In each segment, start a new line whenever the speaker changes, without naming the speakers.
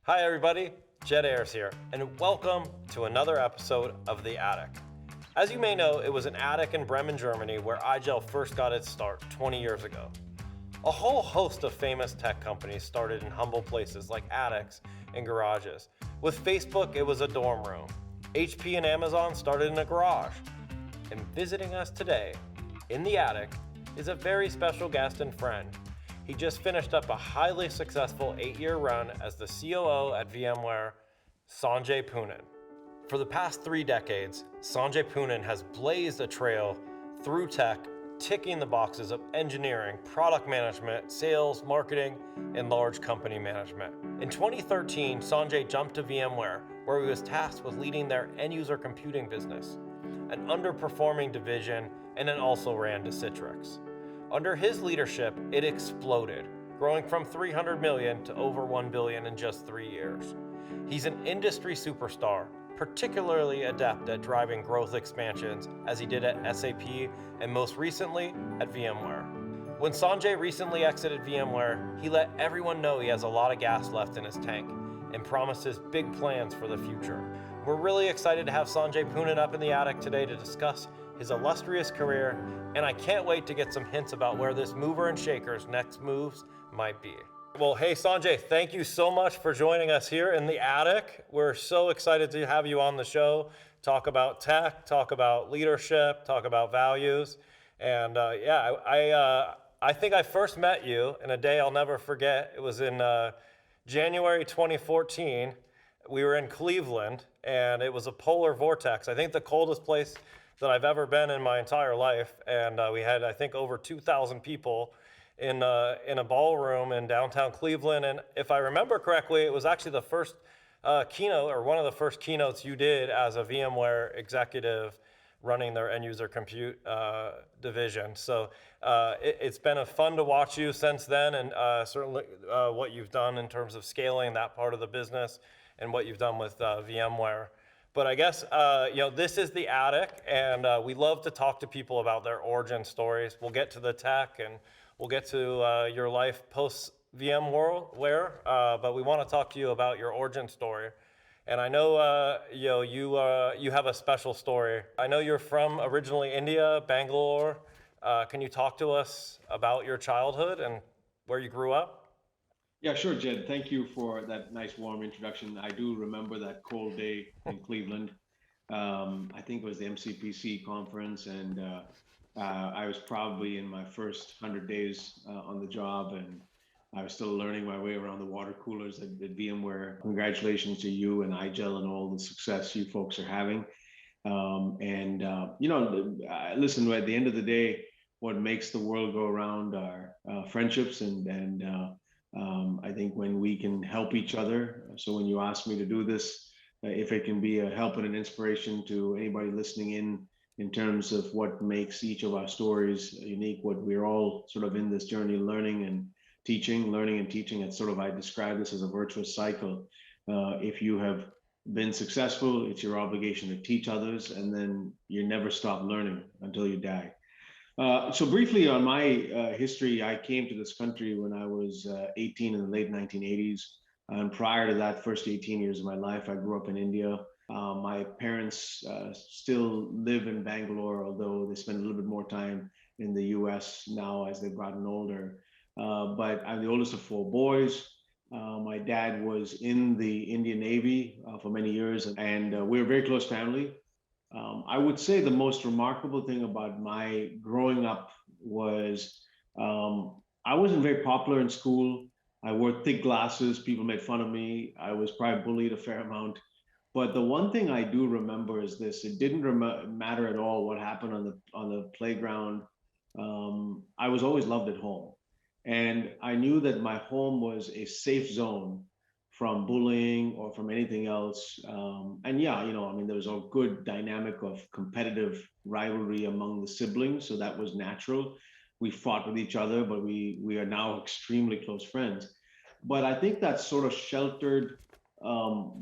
Hi everybody, Ayres here, and welcome to another episode of The Attic. As you may know, it was an attic in Bremen, Germany where IGEL first got its start 20 years ago. A whole host of famous tech companies started in humble places like attics and garages. With Facebook, it was a dorm room. HP and Amazon started in a garage. And visiting us today, in the attic, is a very special guest and friend. He just finished up a highly successful 8-year run as the COO at VMware, Sanjay Poonen. For the past 3 decades, Sanjay Poonen has blazed a trail through tech, ticking the boxes of engineering, product management, sales, marketing, and large company management. In 2013, Sanjay jumped to VMware, where he was tasked with leading their end-user computing business, an underperforming division, and then also ran to Citrix. Under his leadership, it exploded, growing from 300 million to over 1 billion in just 3 years. He's an industry superstar, particularly adept at driving growth expansions as he did at SAP and most recently at VMware. When Sanjay recently exited VMware, he let everyone know he has a lot of gas left in his tank and promises big plans for the future. We're really excited to have Sanjay Poonen up in the attic today to discuss his illustrious career, and I can't wait to get some hints about where this mover and shaker's next moves might be. Well, hey Sanjay, thank you so much for joining us here in the attic. We're so excited to have you on the show, talk about tech, talk about leadership, talk about values. And I think I first met you in a day I'll never forget. It was in January 2014. We were in Cleveland, and it was a polar vortex. I think the coldest place that I've ever been in my entire life, and we had, I think, over 2,000 people in a ballroom in downtown Cleveland. And if I remember correctly, it was actually the first keynote, or one of the first keynotes you did as a VMware executive running their end-user compute division. So it's been fun to watch you since then, and certainly what you've done in terms of scaling that part of the business and what you've done with VMware. But I guess, this is the attic, and we love to talk to people about their origin stories. We'll get to the tech, and we'll get to your life post-VMware, but we want to talk to you about your origin story. And I know, you have a special story. I know you're from originally India, Bangalore. Can you talk to us about your childhood and where you grew up?
Yeah, sure, Jed. Thank you for that nice warm introduction. I do remember that cold day in Cleveland. I think it was the MCPC conference, and I was probably in my first 100 days on the job, and I was still learning my way around the water coolers at VMware. Congratulations to you and IGEL and all the success you folks are having. Listen, at the end of the day, what makes the world go around are friendships and I think when we can help each other. So when you ask me to do this, if it can be a help and an inspiration to anybody listening in terms of what makes each of our stories unique, what we're all sort of in this journey, learning and teaching. It's sort of, I describe this as a virtuous cycle. If you have been successful, it's your obligation to teach others, and then you never stop learning until you die. So briefly on my history, I came to this country when I was 18 in the late 1980s. And prior to that, first 18 years of my life, I grew up in India. My parents still live in Bangalore, although they spend a little bit more time in the US now as they've gotten older. But I'm the oldest of 4 boys. My dad was in the Indian Navy for many years, and we're a very close family. I would say the most remarkable thing about my growing up was I wasn't very popular in school. I wore thick glasses. People made fun of me. I was probably bullied a fair amount. But the one thing I do remember is this: it didn't matter at all what happened on the playground. I was always loved at home, and I knew that my home was a safe zone from bullying or from anything else. There was a good dynamic of competitive rivalry among the siblings, so that was natural. We fought with each other, but we are now extremely close friends. But I think that sort of sheltered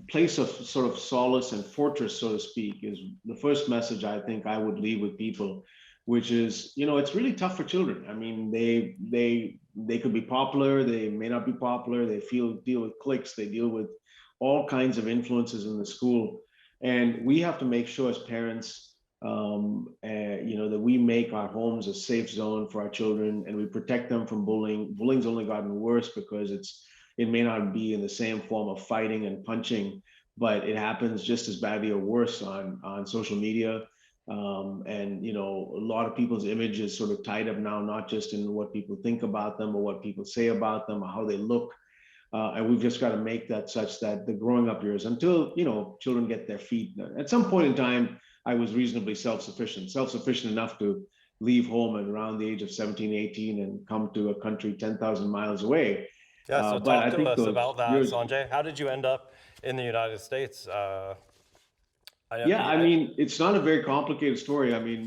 place of sort of solace and fortress, so to speak, is the first message I think I would leave with people, which is, it's really tough for children. I mean, they could be popular, they may not be popular, they deal with cliques, they deal with all kinds of influences in the school. And we have to make sure as parents, that we make our homes a safe zone for our children and we protect them from bullying. Bullying's only gotten worse because it may not be in the same form of fighting and punching, but it happens just as badly or worse on social media. A lot of people's image is sort of tied up now, not just in what people think about them or what people say about them or how they look. And we've just got to make that such that the growing up years, until children get their feet. At some point in time, I was reasonably self-sufficient enough to leave home at around the age of 17, 18 and come to a country 10,000 miles away.
Yeah, so
But
talk
I
to
think
us
those
about that,
years,
Sanjay. How did you end up in the United States?
yeah, I mean, it's not a very complicated story. I mean,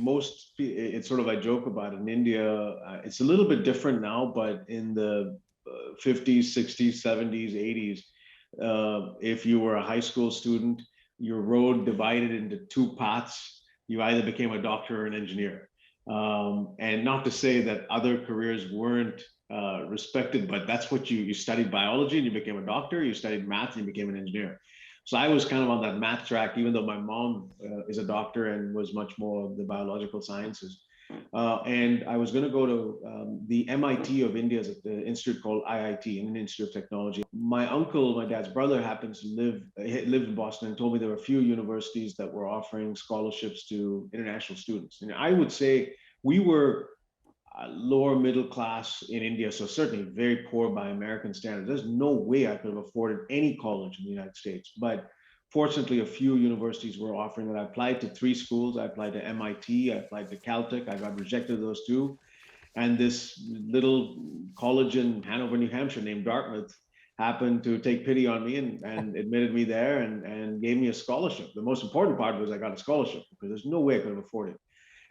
it's sort of, I joke about it. In India, it's a little bit different now, but in the 50s, 60s, 70s, 80s, if you were a high school student, your road divided into two paths. You either became a doctor or an engineer. And not to say that other careers weren't respected, but that's what you studied biology and you became a doctor, you studied math and you became an engineer. So I was kind of on that math track, even though my mom is a doctor and was much more of the biological sciences. And I was going to go to the MIT of India's institute called IIT, Indian Institute of Technology. My uncle, my dad's brother, happens to lived in Boston and told me there were a few universities that were offering scholarships to international students. And I would say we were lower middle class in India, so certainly very poor by American standards. There's no way I could have afforded any college in the United States. But fortunately, a few universities were offering that. I applied to 3 schools. I applied to MIT, I applied to Caltech. I got rejected those 2. And this little college in Hanover, New Hampshire named Dartmouth happened to take pity on me and admitted me there and gave me a scholarship. The most important part was I got a scholarship because there's no way I could have afforded it.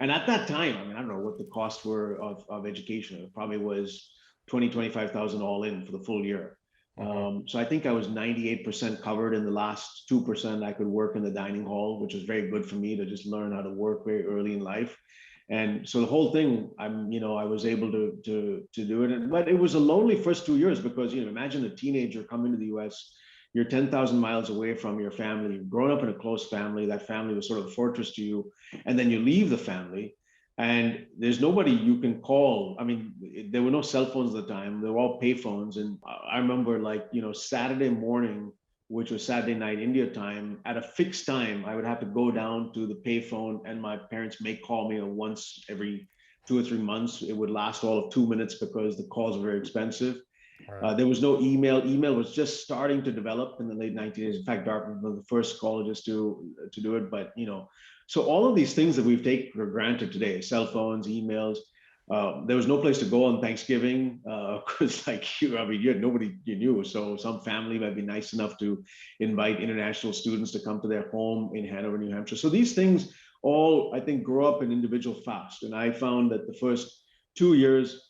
And at that time, I mean, I don't know what the costs were of education. It probably was 20, 25,000 all in for the full year. So I think I was 98% covered. In the last 2%, I could work in the dining hall, which was very good for me to just learn how to work very early in life. And so the whole thing, I was able to do it. But it was a lonely first 2 years because, imagine a teenager coming to the US. You're 10,000 miles away from your family. You've grown up in a close family. That family was sort of a fortress to you. And then you leave the family and there's nobody you can call. I mean, there were no cell phones at the time. They were all pay phones. And I remember Saturday morning, which was Saturday night India time, at a fixed time, I would have to go down to the pay phone and my parents may call me once every 2 or 3 months. It would last all of 2 minutes because the calls were very expensive. There was no email. Email was just starting to develop in the late 1980s. In fact, Dartmouth was the first colleges to do it. But so all of these things that we've taken for granted today, cell phones, emails. There was no place to go on Thanksgiving because, you had nobody you knew. So some family might be nice enough to invite international students to come to their home in Hanover, New Hampshire. So these things all, I think, grow up in individual fast. And I found that the first 2 years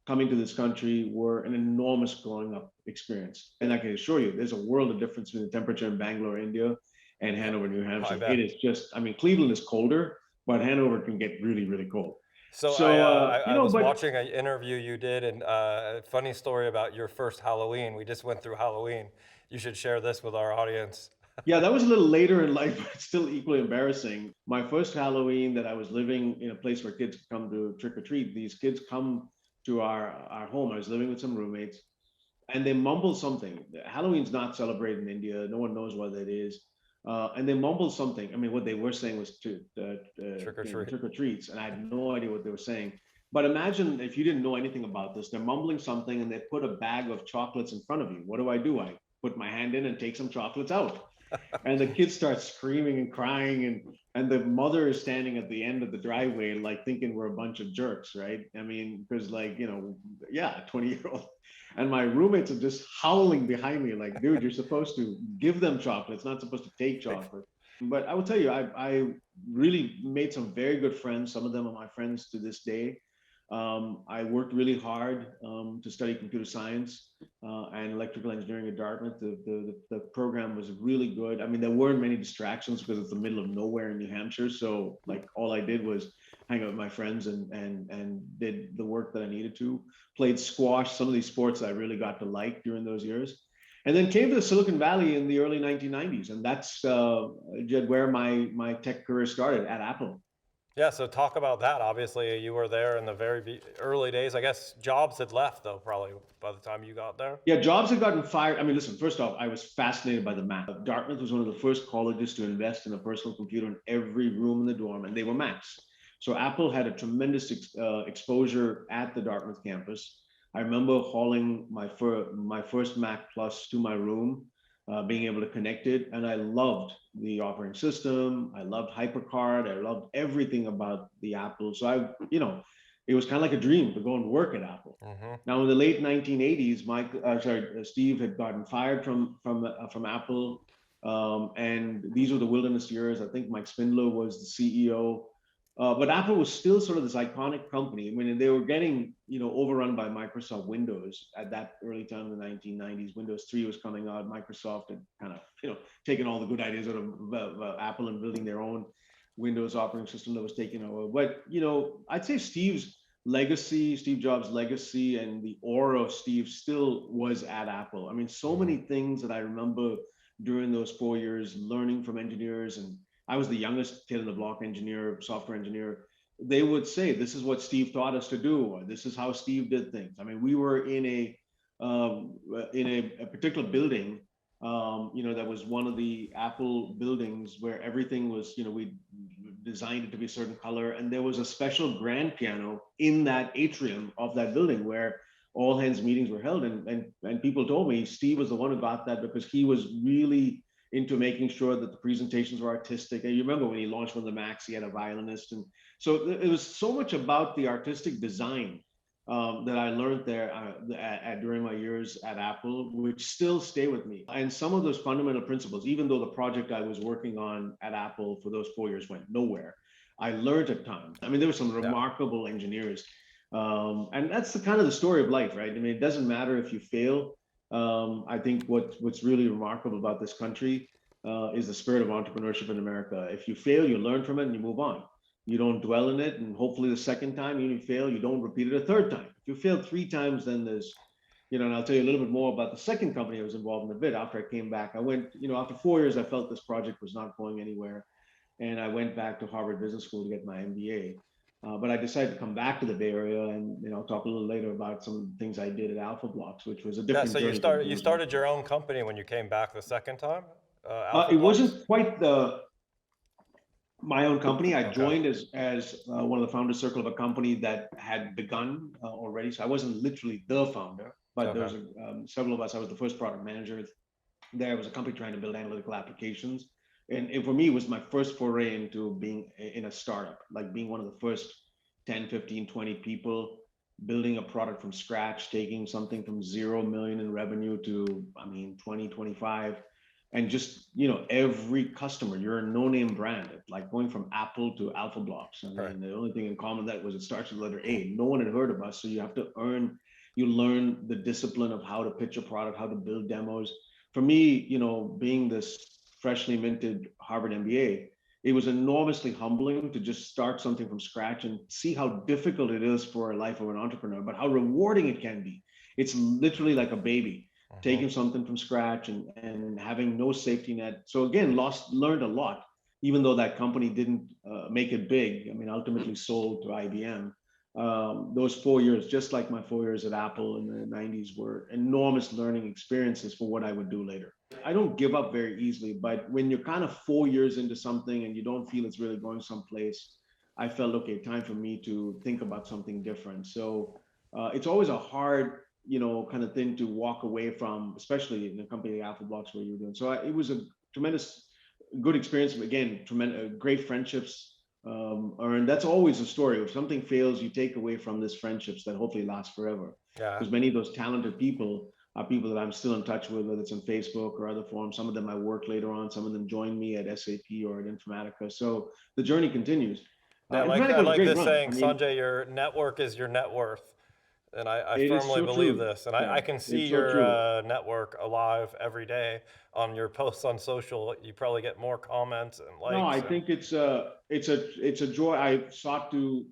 coming to this country were an enormous growing up experience. And I can assure you, there's a world of difference between the temperature in Bangalore, India, and Hanover, New Hampshire. It is just, Cleveland is colder, but Hanover can get really, really cold.
So I was watching an interview you did, and a funny story about your first Halloween. We just went through Halloween. You should share this with our audience.
Yeah, that was a little later in life, but still equally embarrassing. My first Halloween that I was living in a place where kids come to trick or treat, these kids come to our home. I was living with some roommates and they mumble something. Halloween's not celebrated in India. No one knows what that is. And they mumbled something. I mean, what they were saying was
Trick or treat.
trick or treats. And I had no idea what they were saying. But imagine if you didn't know anything about this, they're mumbling something and they put a bag of chocolates in front of you. What do? I put my hand in and take some chocolates out. And the kids start screaming and crying and the mother is standing at the end of the driveway like thinking we're a bunch of jerks, right? I mean, because 20-year-old. And my roommates are just howling behind me like, dude, you're supposed to give them chocolates, not supposed to take chocolate. But I will tell you, I really made some very good friends. Some of them are my friends to this day. I worked really hard to study computer science and electrical engineering at Dartmouth. The program was really good. I mean, there weren't many distractions because it's the middle of nowhere in New Hampshire. So all I did was hang out with my friends and did the work that I needed to. Played squash, some of these sports I really got to like during those years. and then came to the Silicon Valley in the early 1990s, and that's Jed, where my tech career started at Apple.
Yeah, so talk about that. Obviously, you were there in the very early days. I guess Jobs had left, though, probably by the time you got there.
Yeah, Jobs had gotten fired. I mean, listen, first off, I was fascinated by the Mac. Dartmouth was one of the first colleges to invest in a personal computer in every room in the dorm, and they were Macs. So Apple had a tremendous exposure at the Dartmouth campus. I remember hauling my first Mac Plus to my room, being able to connect it, and I loved the operating system. I loved HyperCard. I loved everything about the Apple. So it was kind of like a dream to go and work at Apple.
Mm-hmm.
Now, in the late 1980s, Steve had gotten fired from Apple, and these were the wilderness years. I think Mike Spindler was the CEO, but Apple was still sort of this iconic company. I mean, they were getting overrun by Microsoft Windows at that early time in the 1990s. Windows 3 was coming out. Microsoft had kind of taken all the good ideas out of Apple and building their own Windows operating system that was taken over. But I'd say Steve Jobs' legacy and the aura of Steve still was at Apple. I mean, so many things that I remember during those 4 years learning from engineers, and I was the youngest kid in the block engineer, software engineer. They would say, "This is what Steve taught us to do," or "This is how Steve did things." I mean, we were in a particular building, that was one of the Apple buildings where everything was, we designed it to be a certain color, and there was a special grand piano in that atrium of that building where all hands meetings were held. And people told me Steve was the one who got that because he was really into making sure that the presentations were artistic. And you remember when he launched one of the Macs, he had a violinist, and so it was so much about the artistic design that I learned there during my years at Apple, which still stay with me. And some of those fundamental principles, even though the project I was working on at Apple for those 4 years went nowhere, I learned a ton. I mean, there were some remarkable engineers. And that's the kind of the story of life, right? I mean, it doesn't matter if you fail. I think what's really remarkable about this country is the spirit of entrepreneurship in America. If you fail, you learn from it and you move on. You don't dwell in it, and hopefully the second time you fail, you don't repeat it a third time. If you fail 3 times, then there's, and I'll tell you a little bit more about the second company I was involved in a bit. After I came back, I went, after 4 years, I felt this project was not going anywhere, and I went back to Harvard Business School to get my MBA. But I decided to come back to the Bay Area, and I'll talk a little later about some of the things I did at Alpha Blocks, which was a different.
So you started your own company when you came back the second time.
It wasn't quite my own company. I joined as one of the founders circle of a company that had begun already. So I wasn't literally the founder, but there was several of us. I was the first product manager. There was a company trying to build analytical applications. And for me, it was my first foray into being in a startup, like being one of the first 10, 15, 20 people building a product from scratch, taking something from 0 million in revenue to, 20, 25. And just, every customer, you're a no-name brand, like going from Apple to Alpha Blocks. And the only thing in common that was it starts with the letter A. No one had heard of us. So you learn the discipline of how to pitch a product, how to build demos. For me, being this freshly minted Harvard MBA, it was enormously humbling to just start something from scratch and see how difficult it is for a life of an entrepreneur, but how rewarding it can be. It's literally like a baby. Taking something from scratch and having no safety net. So again, learned a lot, even though that company didn't make it big. Ultimately sold to IBM. Those 4 years, just like my 4 years at Apple in the 90s, were enormous learning experiences for what I would do later. I don't give up very easily, but when you're kind of 4 years into something and you don't feel it's really going someplace, I felt, okay, time for me to think about something different. So it's always a hard kind of thing to walk away from, especially in a company like Alpha Blocks where you're doing. So it was a tremendous, good experience. Again, tremendous, great friendships earned. That's always a story. If something fails, you take away from this friendships that hopefully last forever. Because many of those talented people are people that I'm still in touch with, whether it's on Facebook or other forums. Some of them I work later on. Some of them joined me at SAP or at Informatica. So the journey continues.
I like this saying, Sanjay, your network is your net worth. And I firmly believe this. And I can see your network alive every day on your posts on social. You probably get more comments and likes.
No, I think it's a joy. I sought to,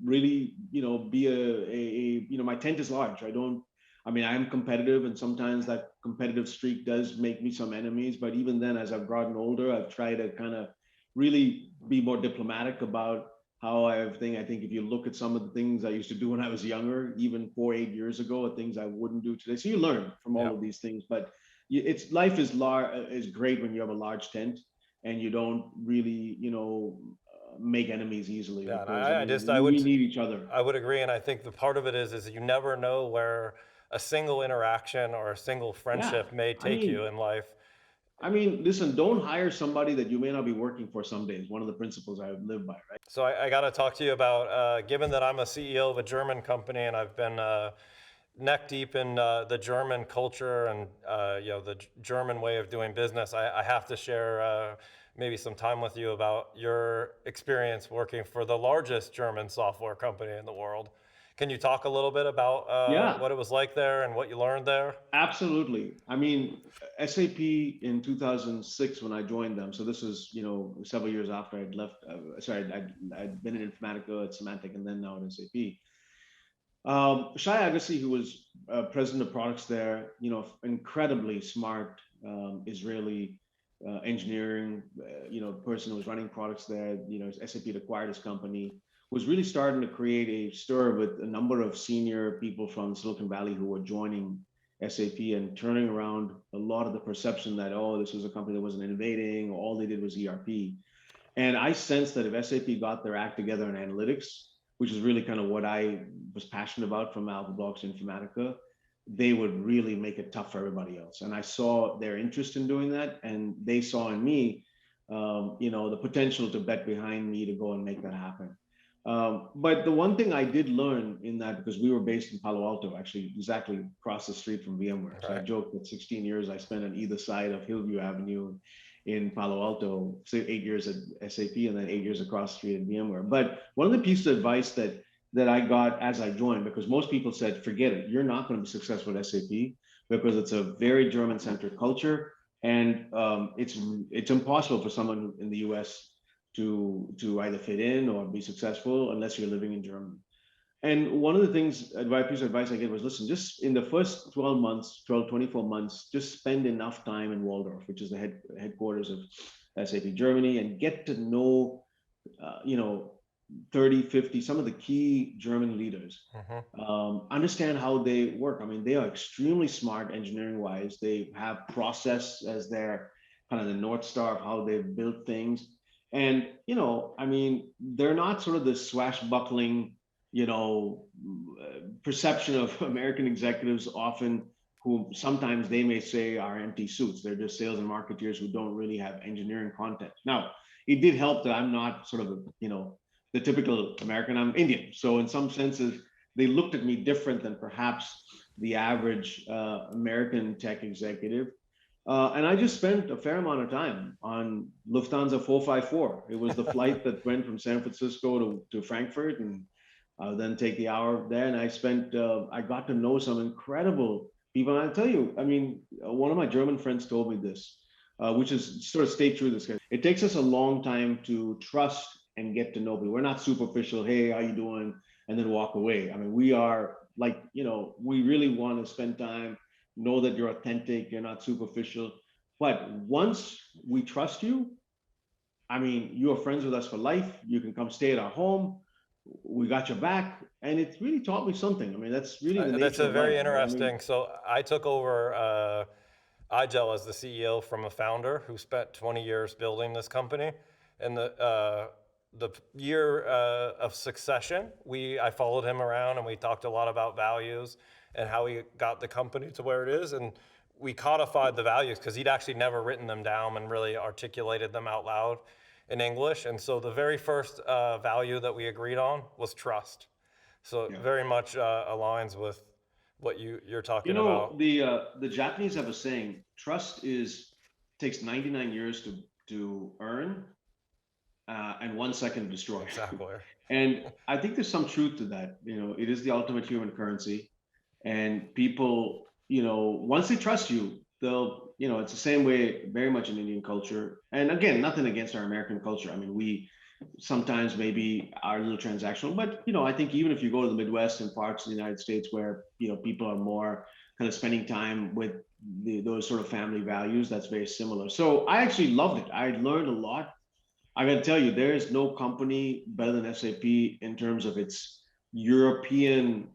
really, be my tent is large. I don't I mean, I am competitive, and sometimes that competitive streak does make me some enemies. But even then, as I've gotten older, I've tried to kind of really be more diplomatic about how I think if you look at some of the things I used to do when I was younger, even 4, 8 years ago, or things I wouldn't do today. So you learn from all
Yeah.
of these things. But it's life is great when you have a large tent and you don't really, make enemies easily,
Yeah, and
because I
I
mean
just
we need each other.
I would agree, and I think the part of it is you never know where a single interaction or a single
Yeah.
friendship may
I
take you
mean,
in life.
listen, don't hire somebody that you may not be working for someday is one of the principles I live by, right?
So I got to talk to you about, given that I'm a CEO of a German company and I've been neck deep in the German culture and the German way of doing business, I have to share maybe some time with you about your experience working for the largest German software company in the world. Can you talk a little bit about
Yeah,
what it was like there and what you learned there?
absolutely. I mean, SAP in 2006 when I joined them. So this is, several years after I'd left. Sorry, I'd been in Informatica at Symantec and then now at SAP. Shai Agassi, who was president of products there, incredibly smart Israeli engineering, person who was running products there. SAP had acquired his company, was really starting to create a stir with a number of senior people from Silicon Valley who were joining SAP and turning around a lot of the perception that, oh, this was a company that wasn't innovating, all they did was ERP. And I sensed that if SAP got their act together in analytics, which is really kind of what I was passionate about from Alpha Blocks to Informatica, they would really make it tough for everybody else. And I saw their interest in doing that, and they saw in me, the potential to bet behind me to go and make that happen. But the one thing I did learn in that, because we were based in Palo Alto, actually exactly across the street from VMware. So I
Right.
joke that 16 years I spent on either side of Hillview Avenue in Palo Alto, say 8 years at SAP and then 8 years across the street at VMware. But one of the pieces of advice that I got as I joined, because most people said, forget it, you're not going to be successful at SAP because it's a very German-centric culture, and it's impossible for someone in the US to either fit in or be successful unless you're living in Germany. And one of the piece of advice I gave was, listen, just in the first 12 months, 12, 24 months, just spend enough time in Waldorf, which is the headquarters of SAP Germany, and get to know, uh, you know, 30, 50, some of the key German leaders.
Mm-hmm.
Understand how they work. I mean, they are extremely smart engineering wise. They have process as their kind of the North Star of how they've built things. And, I mean, they're not sort of the swashbuckling, perception of American executives often, who sometimes they may say are empty suits. They're just sales and marketeers who don't really have engineering content. Now, it did help that I'm not sort of the typical American. I'm Indian, so in some senses they looked at me different than perhaps the average American tech executive. And I just spent a fair amount of time on Lufthansa 454. It was the flight that went from San Francisco to Frankfurt, and then take the hour there. And I got to know some incredible people. And I'll tell you, I mean, one of my German friends told me this, which is sort of stay true to this guy. It takes us a long time to trust and get to know people. We're not superficial, hey, how you doing? And then walk away. I mean, we are like, we really want to spend time, know that you're authentic, you're not superficial. But once we trust you, I mean, you are friends with us for life. You can come stay at our home. We got your back. And it's really taught me something. I mean, that's really the
That's
nature
a
of life,
very
right? I mean,
interesting. So I took over IGEL as the CEO from a founder who spent 20 years building this company. And the year of succession, I followed him around and we talked a lot about values and how he got the company to where it is. And we codified the values because he'd actually never written them down and really articulated them out loud in English. And so the very first value that we agreed on was trust. So it
yeah.
very much aligns with what you're
You
talking
know,
about.
the Japanese have a saying, trust takes 99 years to earn, and 1 second to destroy.
Exactly.
And I think there's some truth to that. It is the ultimate human currency. And people, once they trust you, it's the same way very much in Indian culture. And again, nothing against our American culture. I mean, we sometimes maybe are a little transactional, but I think even if you go to the Midwest and parts of the United States where, people are more kind of spending time with those sort of family values. That's very similar. So I actually loved it. I learned a lot. I got to tell you, there is no company better than SAP in terms of its European,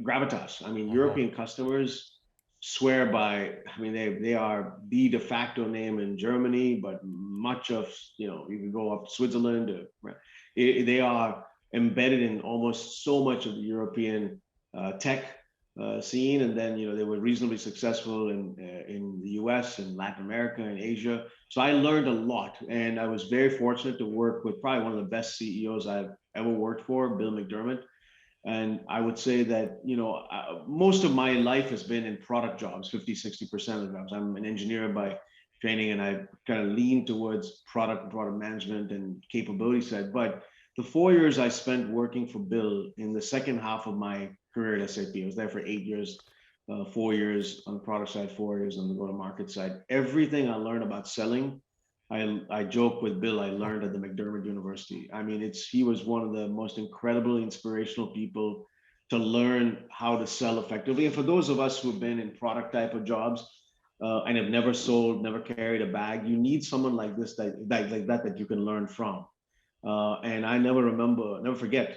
gravitas. I mean,
Mhm.
European customers swear by. I mean, they are the de facto name in Germany, but much of you can go up to Switzerland. They are embedded in almost so much of the European tech scene, and then they were reasonably successful in the U.S. and Latin America and Asia. So I learned a lot, and I was very fortunate to work with probably one of the best CEOs I've ever worked for, Bill McDermott. And I would say that, most of my life has been in product jobs, 50, 60% of the jobs. I'm an engineer by training, and I kind of lean towards product and product management and capability set. But the 4 years I spent working for Bill in the second half of my career at SAP, I was there for 8 years, 4 years on the product side, 4 years on the go-to-market side. Everything I learned about selling, I joke with Bill, I learned at the McDermott University. I mean, he was one of the most incredibly inspirational people to learn how to sell effectively. And for those of us who've been in product type of jobs and have never sold, never carried a bag, you need someone like this that you can learn from. And I never forget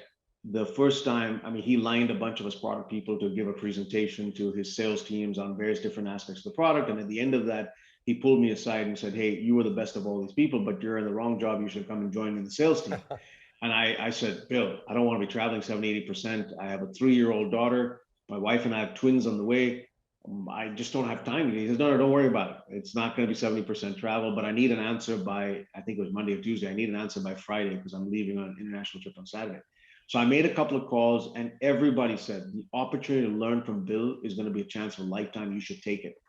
the first time. I mean, he lined a bunch of us product people to give a presentation to his sales teams on various different aspects of the product. And at the end of that, he pulled me aside and said, "Hey, you were the best of all these people, but you're in the wrong job. You should come and join me in the sales team." And I said, "Bill, I don't want to be traveling 70, 80%. I have a 3-year-old daughter. My wife and I have twins on the way. I just don't have time." He says, "No, don't worry about it. It's not going to be 70% travel, but I need an answer by, I think it was Monday or Tuesday. I need an answer by Friday because I'm leaving on an international trip on Saturday." So I made a couple of calls, and everybody said the opportunity to learn from Bill is going to be a chance of a lifetime. You should take it.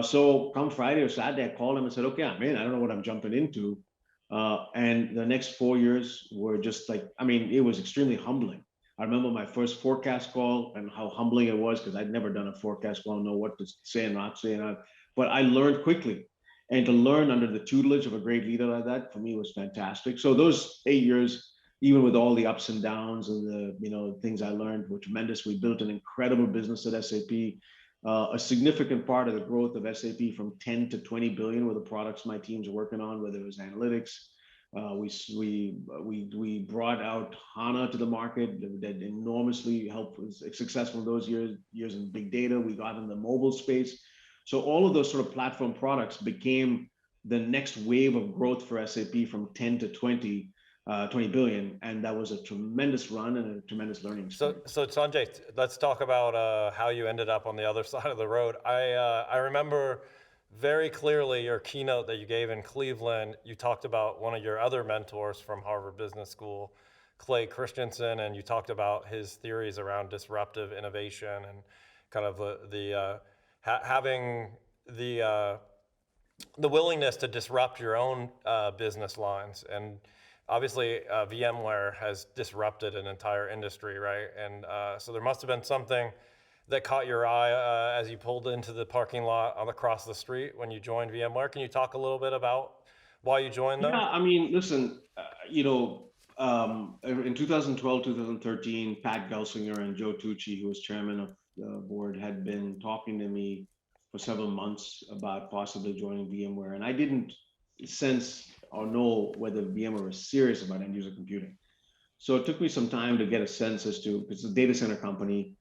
So come Friday or Saturday, I called him and said, "Okay, I'm in. I don't know what I'm jumping into." And the next 4 years were just like, I mean, it was extremely humbling. I remember my first forecast call and how humbling it was because I'd never done a forecast call, know what to say and not say. But I learned quickly. And to learn under the tutelage of a great leader like that, for me, was fantastic. So those 8 years, even with all the ups and downs and the things I learned, were tremendous. We built an incredible business at SAP. A significant part of the growth of SAP from 10 to 20 billion were the products my teams are working on, whether it was analytics. We brought out HANA to the market that enormously helped, was successful in those years in big data. We got in the mobile space. So all of those sort of platform products became the next wave of growth for SAP from 10 to 20 billion. And that was a tremendous run and a tremendous learning experience.
So Sanjay, let's talk about how you ended up on the other side of the road. I remember very clearly your keynote that you gave in Cleveland. You talked about one of your other mentors from Harvard Business School, Clay Christensen, and you talked about his theories around disruptive innovation and kind of having the willingness to disrupt your own business lines. And obviously, VMware has disrupted an entire industry, right? And so there must have been something that caught your eye as you pulled into the parking lot across the street when you joined VMware. Can you talk a little bit about why you joined
Yeah,
them?
I mean, listen, in 2012, 2013, Pat Gelsinger and Joe Tucci, who was chairman of the board, had been talking to me for several months about possibly joining VMware. And I didn't sense or know whether VMware was serious about end user computing. So it took me some time to get a sense as to, it's a data center company.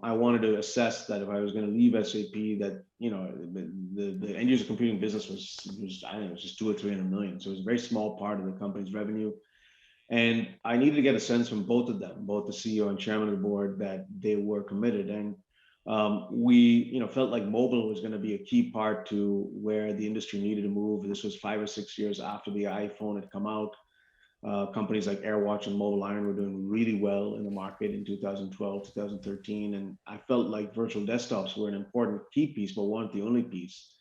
I wanted to assess that if I was going to leave SAP, that the end user computing business was I don't know, it was just 200 or 300 million. So it was a very small part of the company's revenue, and I needed to get a sense from both of them, both the CEO and chairman of the board, that they were committed. And we felt like mobile was going to be a key part to where the industry needed to move. This was 5 or 6 years after the iPhone had come out. Companies like AirWatch and Mobile Iron were doing really well in the market in 2012, 2013. And I felt like virtual desktops were an important key piece, but weren't the only piece.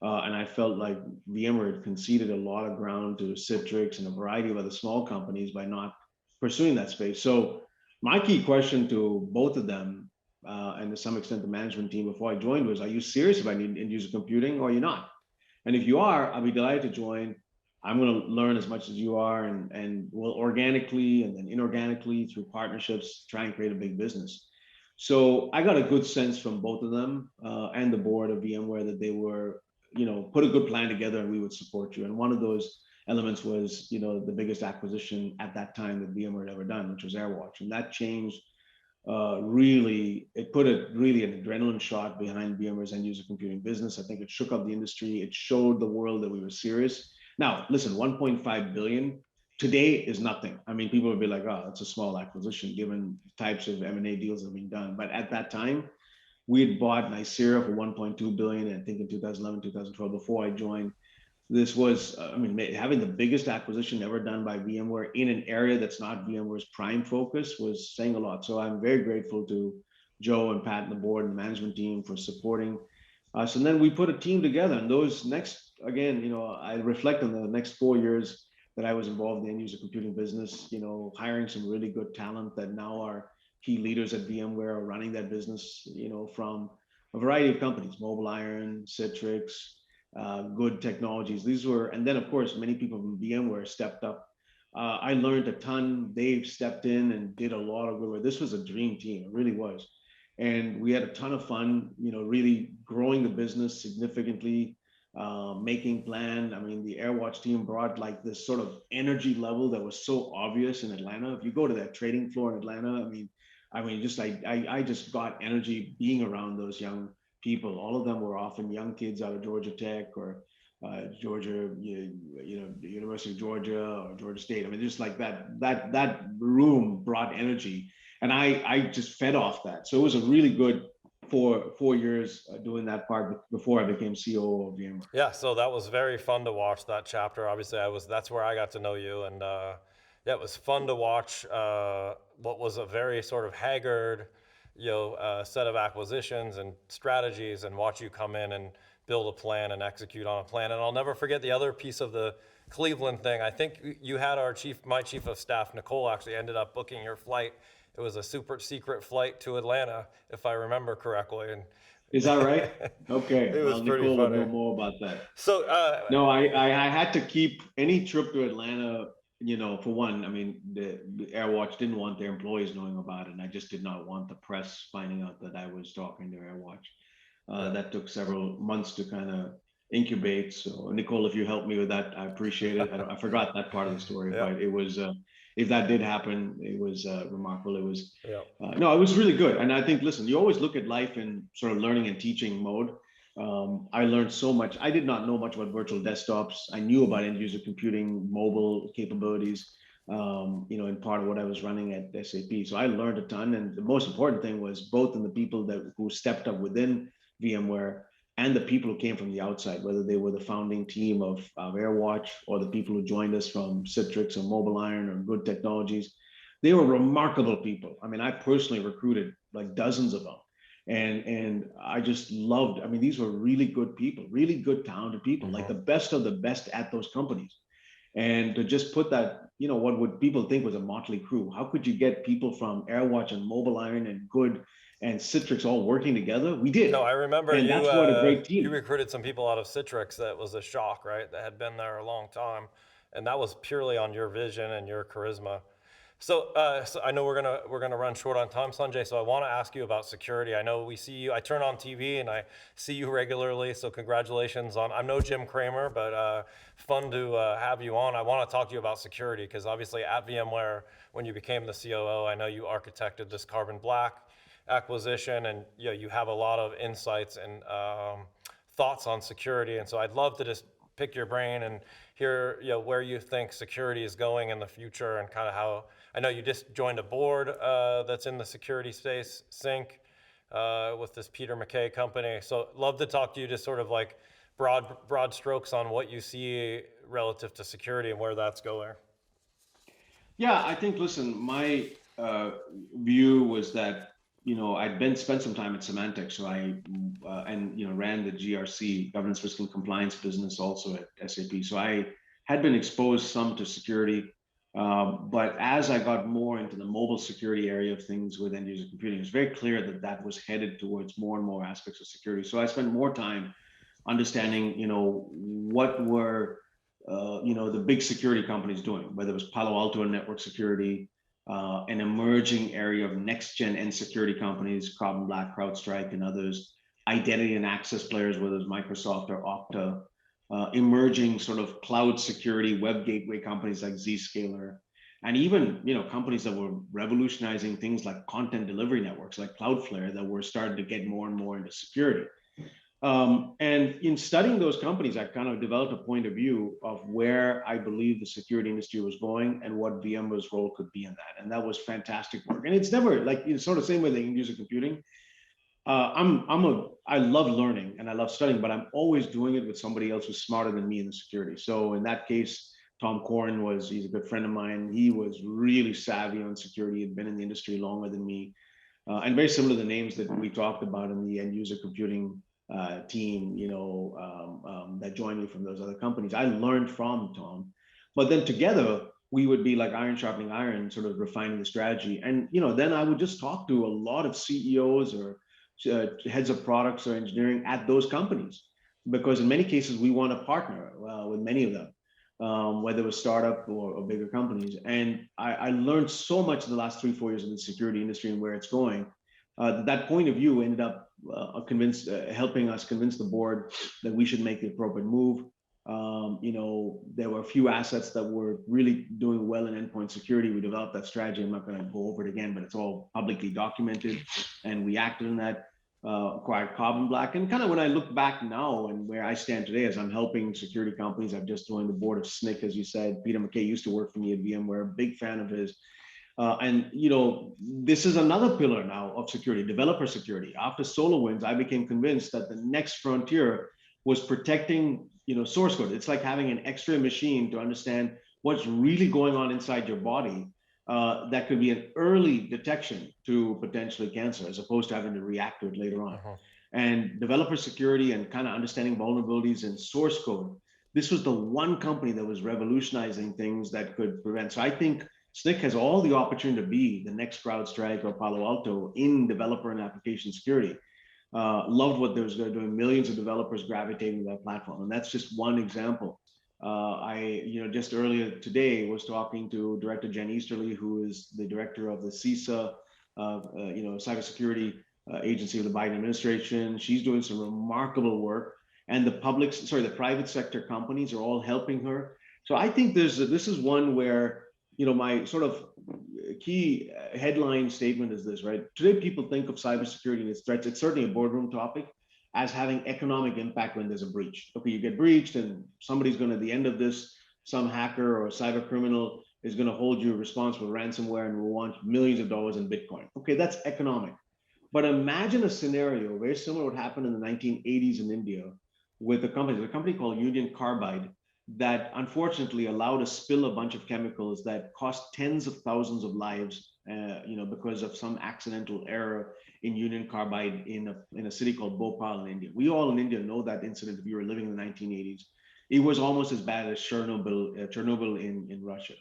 And I felt like VMware had conceded a lot of ground to Citrix and a variety of other small companies by not pursuing that space. So my key question to both of them, and to some extent the management team before I joined, was, are you serious about end user computing, or are you not? And if you are, I'll be delighted to join. I'm going to learn as much as you are, and we'll organically and then inorganically through partnerships try and create a big business. So I got a good sense from both of them and the board of VMware that they were, put a good plan together and we would support you. And one of those elements was, the biggest acquisition at that time that VMware had ever done, which was AirWatch. And that changed really, it put a really an adrenaline shot behind VMware's end user computing business. I think it shook up the industry. It showed the world that we were serious. Now, listen, 1.5 billion today is nothing. I mean, people would be like, oh, that's a small acquisition given the types of M&A deals that have been done. But at that time, we had bought Nicira for 1.2 billion, I think in 2011, 2012, before I joined. This was, I mean, having the biggest acquisition ever done by VMware in an area that's not VMware's prime focus was saying a lot. So I'm very grateful to Joe and Pat and the board and the management team for supporting us. And then we put a team together. And those next, again, I reflect on the next 4 years that I was involved in the end user computing business, hiring some really good talent that now are key leaders at VMware, running that business, from a variety of companies, Mobile Iron, Citrix, good technologies. These were, and then of course, many people from VMware stepped up. I learned a ton. Dave stepped in and did a lot of good work. This was a dream team, it really was. And we had a ton of fun, really growing the business significantly, making plan. I mean, the AirWatch team brought like this sort of energy level that was so obvious in Atlanta. If you go to that trading floor in Atlanta, just I just got energy being around those young people. All of them were often young kids out of Georgia Tech or Georgia, University of Georgia or Georgia State. I mean, just like that room brought energy, and I just fed off that. So it was a really good 4 years doing that part before I became COO of VMware.
Yeah, so that was very fun to watch that chapter. Obviously, that's where I got to know you, and yeah, it was fun to watch what was a very sort of haggard, set of acquisitions and strategies, and watch you come in and build a plan and execute on a plan. And I'll never forget the other piece of the Cleveland thing. I think you had my chief of staff, Nicole, actually ended up booking your flight. It was a super secret flight to Atlanta, if I remember correctly. And
is that right? Okay.
It was pretty
Nicole
funny.
would know more about that.
So
no, I had to keep any trip to Atlanta. For one, I mean, the AirWatch didn't want their employees knowing about it, and I just did not want the press finding out that I was talking to AirWatch. That took several months to kind of incubate. So, Nicole, if you help me with that, I appreciate it. I forgot that part of the story, but it was. If that did happen, it was remarkable. It was no, it was really good. And I think, listen, you always look at life in sort of learning and teaching mode. I learned so much. I did not know much about virtual desktops. I knew about end user computing, mobile capabilities, in part of what I was running at SAP. So I learned a ton. And the most important thing was both in the people who stepped up within VMware and the people who came from the outside, whether they were the founding team of AirWatch or the people who joined us from Citrix or Mobile Iron or Good Technologies. They were remarkable people. I mean, I personally recruited like dozens of them. And I just loved, these were really good people, really good, talented people, like the best of the best at those companies. And to just put that, what would people think was a motley crew? How could you get people from AirWatch and Mobile Iron and Good and Citrix all working together? We did.
No, I remember
and that's what a great team.
You recruited some people out of Citrix. That was a shock, right? That had been there a long time. And that was purely on your vision and your charisma. So I know we're gonna run short on time, Sanjay. So I want to ask you about security. I know we see you. I turn on TV and I see you regularly. So congratulations on. I'm no Jim Cramer, but fun to have you on. I want to talk to you about security because obviously at VMware, when you became the COO, I know you architected this Carbon Black acquisition, and you have a lot of insights and thoughts on security. And so I'd love to just pick your brain and hear where you think security is going in the future, and kind of how. I know you just joined a board that's in the security space, Sync, with this Peter McKay company. So love to talk to you, just sort of like broad strokes on what you see relative to security and where that's going.
Yeah, I think, listen, my view was that, I'd spent some time at Symantec, so I ran the GRC, governance, risk, and compliance business also at SAP. So I had been exposed some to security. But as I got more into the mobile security area of things with end user computing, it was very clear that was headed towards more and more aspects of security. So I spent more time understanding, what were, the big security companies doing, whether it was Palo Alto and network security, an emerging area of next-gen end security companies, Carbon Black, CrowdStrike, and others, identity and access players, whether it's Microsoft or Okta, emerging sort of cloud security, web gateway companies like Zscaler, and even companies that were revolutionizing things like content delivery networks like Cloudflare that were starting to get more and more into security. And in studying those companies, I kind of developed a point of view of where I believe the security industry was going and what VMware's role could be in that. And that was fantastic work. And it's never like, it's sort of the same way the end user computing. I love learning and I love studying, but I'm always doing it with somebody else who's smarter than me in the security. So in that case, Tom Corrin he's a good friend of mine. He was really savvy on security, had been in the industry longer than me. And very similar to the names that we talked about in the end user computing team, that joined me from those other companies. I learned from Tom, but then together we would be like iron sharpening iron, sort of refining the strategy. And then I would just talk to a lot of CEOs or heads of products or engineering at those companies, because in many cases we want to partner with many of them, whether it was startup or bigger companies. And I learned so much in the last 3-4 years in the security industry and where it's going. That point of view ended up helping us convince the board that we should make the appropriate move. There were a few assets that were really doing well in endpoint security. We developed that strategy. I'm not going to go over it again, but it's all publicly documented, and we acted on that. Acquired Carbon Black, and kind of when I look back now and where I stand today, as I'm helping security companies, I've just joined the board of SNCC, as you said. Peter McKay used to work for me at VMware, big fan of his. And this is another pillar now of security, developer security. After SolarWinds, I became convinced that the next frontier was protecting source code. It's like having an X-ray machine to understand what's really going on inside your body. That could be an early detection to potentially cancer, as opposed to having to react to it later on. And developer security and kind of understanding vulnerabilities in source code. This was the one company that was revolutionizing things that could prevent. So I think SNCC has all the opportunity to be the next CrowdStrike or Palo Alto in developer and application security. Loved what they was doing, millions of developers gravitating to that platform. And that's just one example. Just earlier today was talking to Director Jen Easterly, who is the director of the CISA, cybersecurity agency of the Biden administration. She's doing some remarkable work, and the private sector companies are all helping her. So I think this is one where, my sort of key headline statement is this, right? Today, people think of cybersecurity and its threats. It's certainly a boardroom topic, as having economic impact when there's a breach. Okay, you get breached and somebody's going to, at the end of this, some hacker or cyber criminal is going to hold you responsible for ransomware and will want millions of dollars in Bitcoin. Okay, that's economic. But imagine a scenario very similar to what happened in the 1980s in India with a company called Union Carbide that unfortunately allowed a spill a bunch of chemicals that cost tens of thousands of lives, because of some accidental error in Union Carbide in a city called Bhopal in India. We all in India know that incident if you were living in the 1980s. It was almost as bad as Chernobyl in Russia.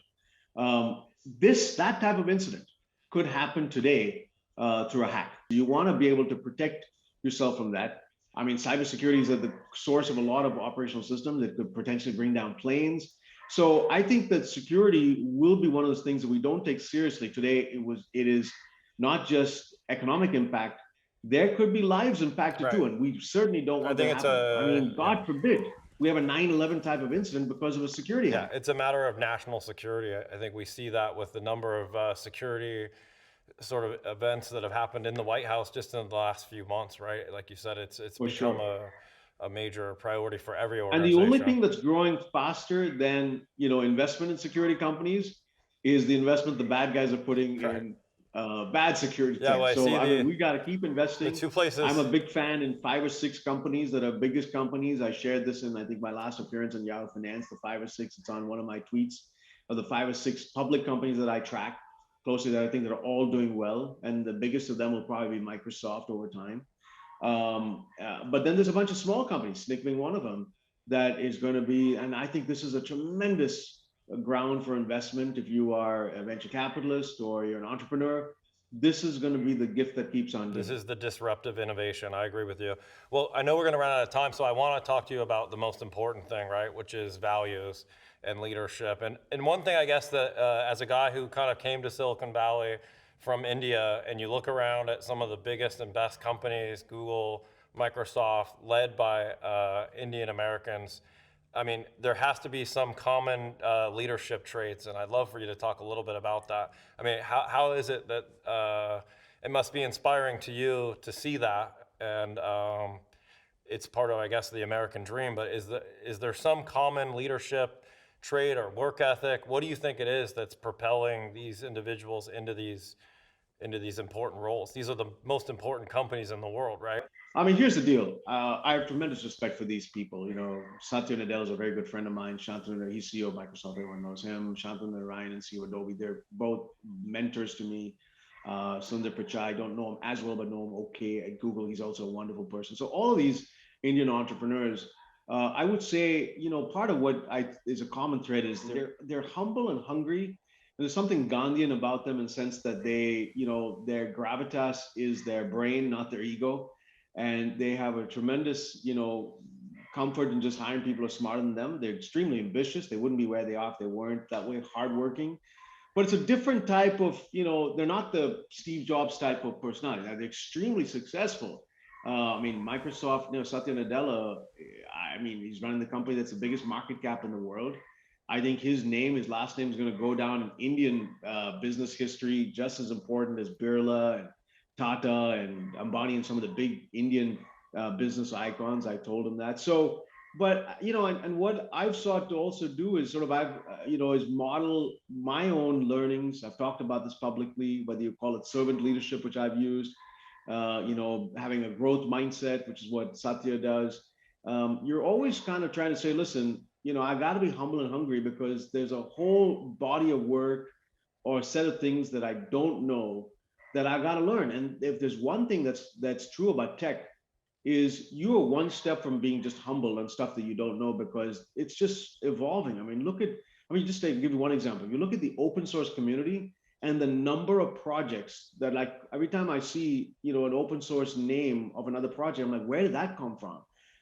That type of incident could happen today through a hack. You want to be able to protect yourself from that. I mean, cybersecurity is at the source of a lot of operational systems that could potentially bring down planes. So I think that security will be one of those things that we don't take seriously today. It is not just economic impact. There could be lives impacted too, and we certainly don't want that to happen. God forbid we have a 9/11 type of incident because of a security hack.
Yeah, it's a matter of national security. I think we see that with the number of security sort of events that have happened in the White House just in the last few months, right? Like you said, it's become a major priority for every organization.
And the only thing that's growing faster than investment in security companies is the investment the bad guys are putting in bad security.
Yeah, well,
we got to keep investing.
The two places.
I'm a big fan in 5 or 6 companies that are biggest companies. I shared this in, I think, my last appearance on Yahoo Finance, the 5 or 6. It's on one of my tweets of the 5 or 6 public companies that I track closely that I think that are all doing well. And the biggest of them will probably be Microsoft over time. But then there's a bunch of small companies, SNCC being one of them, that is going to be, and I think this is a tremendous ground for investment. If you are a venture capitalist or you're an entrepreneur, this is going to be the gift that keeps on giving.
This is the disruptive innovation. I agree with you. Well, I know we're going to run out of time, so I want to talk to you about the most important thing, right? Which is values. and leadership. And one thing I guess that as a guy who kind of came to Silicon Valley from India, and you look around at some of the biggest and best companies, Google, Microsoft, led by Indian Americans, I mean, there has to be some common leadership traits, and I'd love for you to talk a little bit about that. I mean, how is it that it must be inspiring to you to see that, and it's part of, I guess, the American dream, but is there some common leadership trait or work ethic? What do you think it is that's propelling these individuals into these important roles? These are the most important companies in the world, right?
I mean, here's the deal. I have tremendous respect for these people. You know, Satya Nadella is a very good friend of mine. Shantanu, he's CEO of Microsoft. Everyone knows him. Shantanu Narayan, CEO of Adobe. They're both mentors to me. Sundar Pichai, I don't know him as well, but know him okay. At Google, he's also a wonderful person. So all of these Indian entrepreneurs, I would say, you know, part of what is a common thread is they're humble and hungry. There's something Gandhian about them in the sense that they, you know, their gravitas is their brain, not their ego, and they have a tremendous, you know, comfort in just hiring people who are smarter than them. They're extremely ambitious. They wouldn't be where they are if they weren't that way hardworking. But it's a different type of, you know, they're not the Steve Jobs type of personality. They're extremely successful. I mean, Microsoft, you know, Satya Nadella, I mean, he's running the company that's the biggest market cap in the world. I think his last name is going to go down in Indian business history, just as important as Birla and Tata and Ambani and some of the big Indian business icons. I told him that. So, but you know, and what I've sought to also do is sort of is model my own learnings. I've talked about this publicly, whether you call it servant leadership, which I've used, you know, having a growth mindset, which is what Satya does. You're always kind of trying to say, listen, you know, I got to be humble and hungry because there's a whole body of work or a set of things that I don't know that I got to learn. And if there's one thing that's true about tech is you are one step from being just humble on stuff that you don't know because it's just evolving. I mean, just to give you one example. You look at the open source community and the number of projects that, like, every time I see, you know, an open source name of another project, I'm like, where did that come from?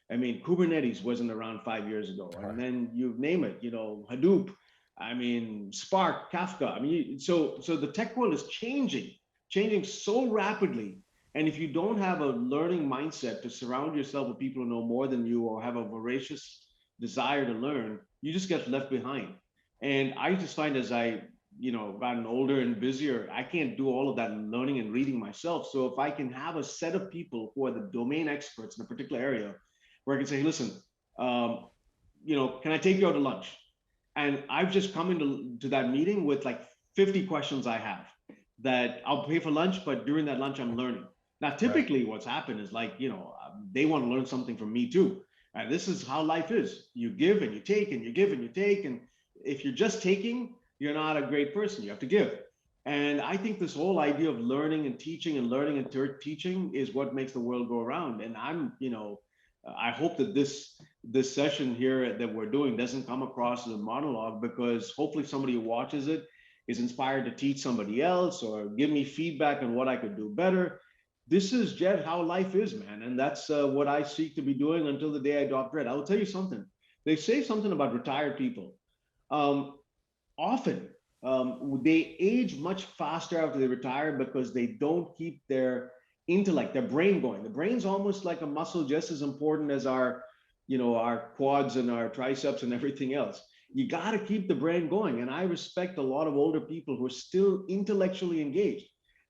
I mean, Kubernetes wasn't around 5 years ago, and then you name it, you know, Hadoop. I mean, Spark, Kafka. I mean, so the tech world is changing so rapidly. And if you don't have a learning mindset to surround yourself with people who know more than you or have a voracious desire to learn, you just get left behind. And I just find as I, you know, gotten older and busier, I can't do all of that learning and reading myself. So if I can have a set of people who are the domain experts in a particular area, where I can say, listen, you know, can I take you out to lunch? And I've just come into that meeting with like 50 questions I have that I'll pay for lunch, but during that lunch, I'm learning. Now, typically what's happened is like, you know, they want to learn something from me too. And this is how life is. You give and you take and you give and you take. And if you're just taking, you're not a great person. You have to give. And I think this whole idea of learning and teaching and learning and teaching is what makes the world go around. And I'm, you know, I hope that this session here that we're doing doesn't come across as a monologue, because hopefully somebody who watches it is inspired to teach somebody else or give me feedback on what I could do better. This is, Jed, how life is, man. And that's what I seek to be doing until the day I drop dead. I will tell you something. They say something about retired people. Often they age much faster after they retire because they don't keep their intellect, their brain going. The brain's almost like a muscle, just as important as our, you know, our quads and our triceps and everything else. You got to keep the brain going. And I respect a lot of older people who are still intellectually engaged.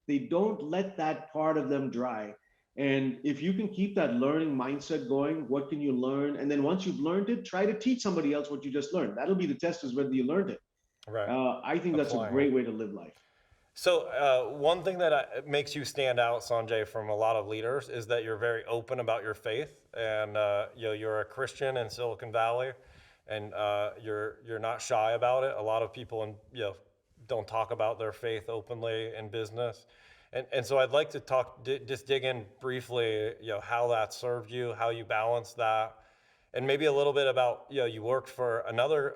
They don't let that part of them dry. And if you can keep that learning mindset going, what can you learn? And then once you've learned it, try to teach somebody else what you just learned. That'll be the test, is whether you learned it.
Right.
I think that's a great way to live life.
So one thing that makes you stand out, Sanjay, from a lot of leaders is that you're very open about your faith, and you know, you're a Christian in Silicon Valley, and you're not shy about it. A lot of people, you know, don't talk about their faith openly in business, and so I'd like to just dig in briefly, you know, how that served you, how you balance that. And maybe a little bit about, you know, you worked for another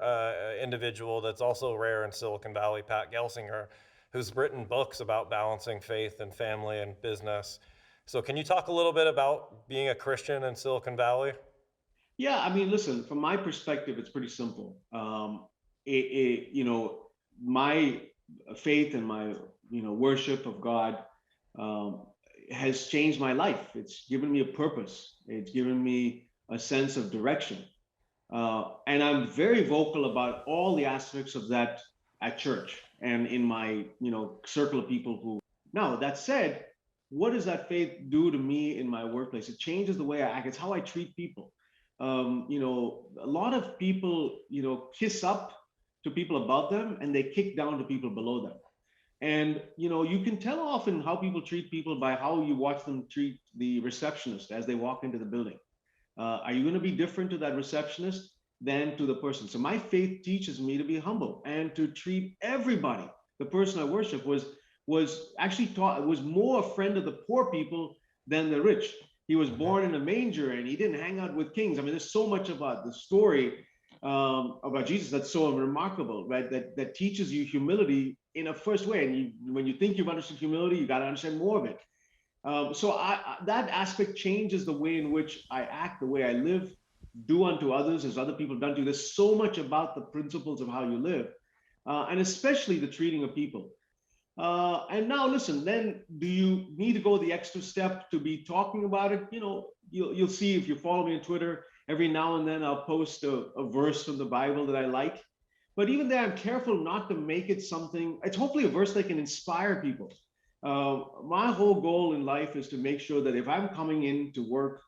individual that's also rare in Silicon Valley, Pat Gelsinger, who's written books about balancing faith and family and business. So can you talk a little bit about being a Christian in Silicon Valley?
Yeah, I mean, listen, from my perspective, it's pretty simple. my faith and my worship of God um, has changed my life. It's given me a purpose. It's given me a sense of direction. And I'm very vocal about all the aspects of that at church and in my circle of people who. Now that said, what does that faith do to me in my workplace? It changes the way I act. It's how I treat people. A lot of people kiss up to people above them and they kick down to people below them. And you can tell often how people treat people by how you watch them treat the receptionist as they walk into the building. Are you going to be different to that receptionist than to the person? So my faith teaches me to be humble and to treat everybody. The person I worship was actually taught was more a friend of the poor people than the rich. He was born in a manger and he didn't hang out with kings. I mean, there's so much about the story about Jesus that's so remarkable, right? That teaches you humility in a first way. And when you think you've understood humility, you got to understand more of it. That aspect changes the way in which I act, the way I live, do unto others as other people have done to you. There's so much about the principles of how you live, and especially the treating of people. And now, listen. Then, do you need to go the extra step to be talking about it? You'll see if you follow me on Twitter. Every now and then, I'll post a verse from the Bible that I like. But even there, I'm careful not to make it something. It's hopefully a verse that can inspire people. My whole goal in life is to make sure that if I'm coming in to work,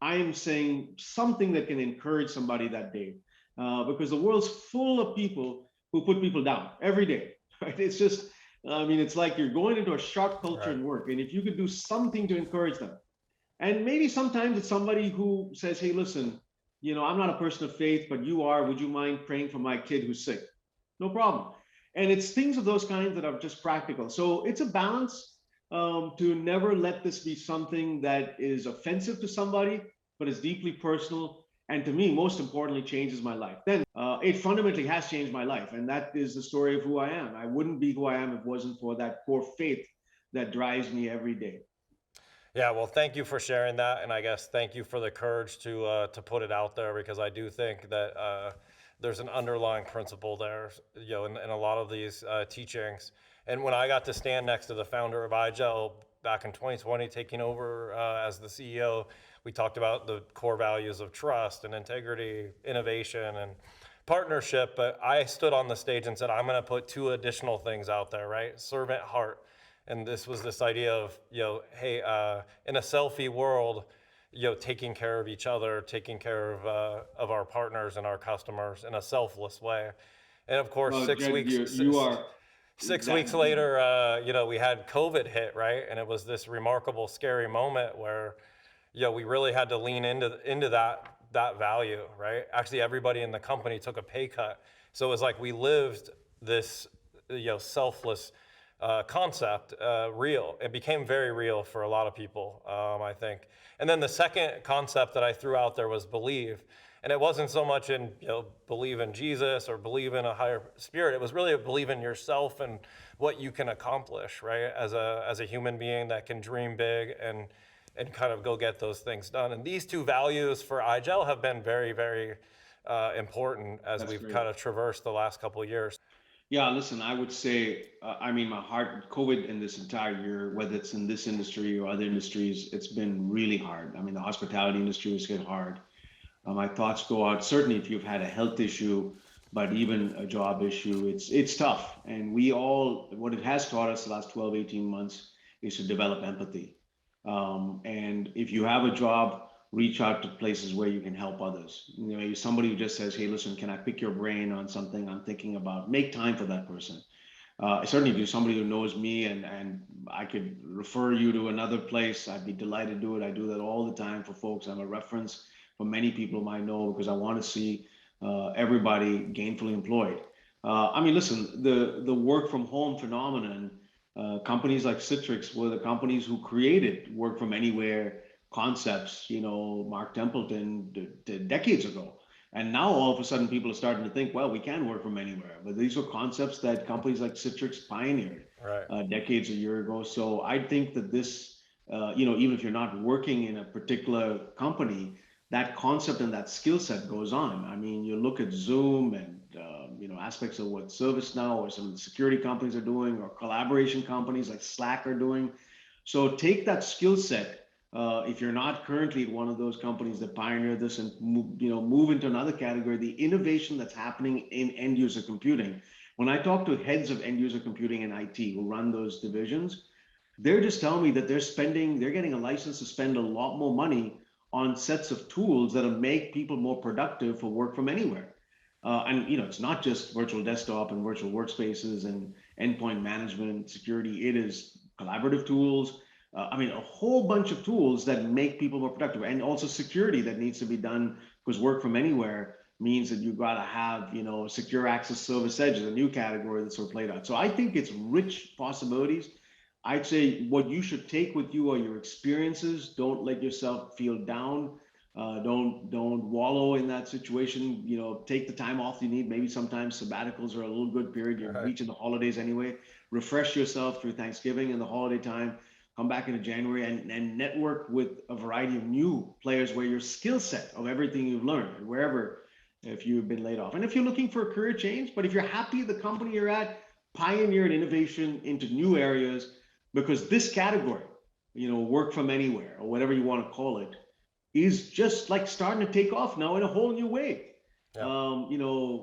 I am saying something that can encourage somebody that day. Because the world's full of people who put people down every day, right? It's just, I mean, it's like you're going into a shark culture in work. And if you could do something to encourage them, and maybe sometimes it's somebody who says, hey, listen, I'm not a person of faith, but you are. Would you mind praying for my kid who's sick? No problem. And it's things of those kinds that are just practical. So it's a balance to never let this be something that is offensive to somebody, but is deeply personal. And to me, most importantly, changes my life. Then it fundamentally has changed my life. And that is the story of who I am. I wouldn't be who I am if it wasn't for that core faith that drives me every day.
Yeah, well, thank you for sharing that, and I guess thank you for the courage to put it out there, because I do think that there's an underlying principle there, in a lot of these teachings. And when I got to stand next to the founder of IGEL back in 2020, taking over as the CEO, we talked about the core values of trust and integrity, innovation, and partnership. But I stood on the stage and said, I'm going to put two additional things out there, right? Servant heart. And this was this idea of, hey, in a selfie world, taking care of each other, taking care of our partners and our customers in a selfless way. And of course,
Well,
6 weeks,
you are
6 weeks later, we had COVID hit, right? And it was this remarkable, scary moment where, we really had to lean into that value, right? Actually, everybody in the company took a pay cut. So it was like we lived this, selfless concept real. It became very real for a lot of people, I think. And then the second concept that I threw out there was believe. And it wasn't so much in, believe in Jesus or believe in a higher spirit. It was really a believe in yourself and what you can accomplish, right? As a human being that can dream big and kind of go get those things done. And these two values for IGEL have been very, very important as
That's
we've
great.
kind of traversed the last couple of years.
Yeah, listen, I would say, my heart, COVID in this entire year, whether it's in this industry or other industries, it's been really hard. I mean, the hospitality industry was hit hard. My thoughts go out, certainly if you've had a health issue, but even a job issue, it's tough. And what it has taught us the last 12, 18 months is to develop empathy. And if you have a job, reach out to places where you can help others. Maybe somebody who just says, hey, listen, can I pick your brain on something I'm thinking about? Make time for that person. Certainly, if you're somebody who knows me and I could refer you to another place, I'd be delighted to do it. I do that all the time for folks. I'm a reference for many people whom I know because I want to see everybody gainfully employed. Listen, the work from home phenomenon, companies like Citrix were the companies who created work from anywhere concepts, Mark Templeton did decades ago. And now all of a sudden people are starting to think, well, we can work from anywhere. But these were concepts that companies like Citrix pioneered decades a year ago. So I think that this, even if you're not working in a particular company, that concept and that skill set goes on. I mean, you look at Zoom and, aspects of what ServiceNow or some of the security companies are doing, or collaboration companies like Slack are doing. So take that skill set. If you're not currently at one of those companies that pioneered this, and move into another category, the innovation that's happening in end user computing. When I talk to heads of end user computing and IT who run those divisions, they're just telling me that they're getting a license to spend a lot more money on sets of tools that'll make people more productive for work from anywhere. And it's not just virtual desktop and virtual workspaces and endpoint management, security. It is collaborative tools. A whole bunch of tools that make people more productive, and also security that needs to be done, because work from anywhere means that you've got to have, secure access service edge is a new category that's sort of played out. So I think it's rich possibilities. I'd say what you should take with you are your experiences. Don't let yourself feel down. Don't wallow in that situation. Take the time off you need. Maybe sometimes sabbaticals are a little good period. You're reaching the holidays anyway. Refresh yourself through Thanksgiving and the holiday time. Come back into January and network with a variety of new players where your skill set of everything you've learned, wherever, if you've been laid off. And if you're looking for a career change, but if you're happy at the company you're at, pioneer an innovation into new areas, because this category, work from anywhere or whatever you want to call it, is just like starting to take off now in a whole new way. Yeah.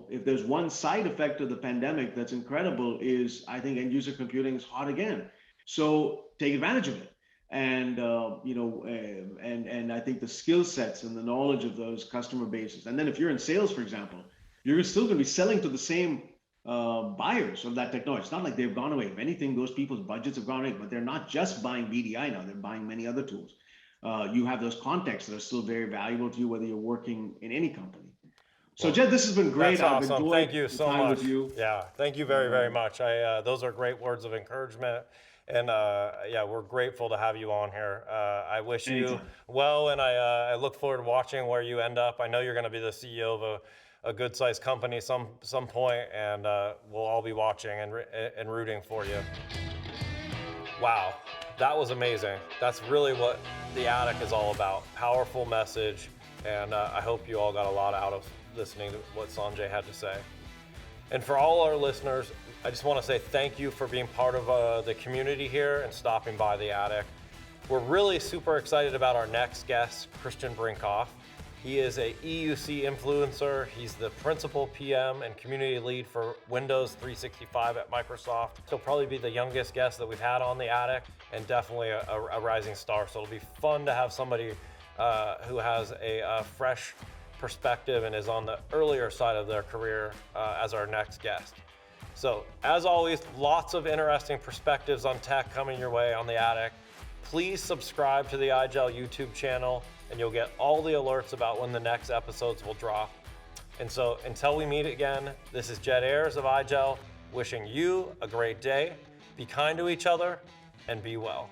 If there's one side effect of the pandemic that's incredible, is I think end user computing is hot again. So take advantage of it. And and I think the skill sets and the knowledge of those customer bases. And then if you're in sales, for example, you're still going to be selling to the same buyers of that technology. It's not like they've gone away. If anything, those people's budgets have gone away, but they're not just buying VDI now, they're buying many other tools. You have those contexts that are still very valuable to you, whether you're working in any company. So Jed, this has been great.
That's awesome. Thank you so much.
With you.
Yeah, thank you very, very much. Those are great words of encouragement. And we're grateful to have you on here. I wish you well, and I look forward to watching where you end up. I know you're going to be the CEO of a good-sized company some point, and we'll all be watching and rooting for you. Wow, that was amazing. That's really what the Attic is all about. Powerful message, and I hope you all got a lot out of listening to what Sanjay had to say. And for all our listeners, I just want to say thank you for being part of the community here and stopping by the Attic. We're really super excited about our next guest, Christian Brinkoff. He is a EUC influencer. He's the principal PM and community lead for Windows 365 at Microsoft. He'll probably be the youngest guest that we've had on the Attic, and definitely a rising star. So it'll be fun to have somebody who has a fresh perspective and is on the earlier side of their career as our next guest. So as always, lots of interesting perspectives on tech coming your way on the Attic. Please subscribe to the IGEL YouTube channel, and you'll get all the alerts about when the next episodes will drop. And so until we meet again, this is Jed Ayres of IGEL, wishing you a great day. Be kind to each other and be well.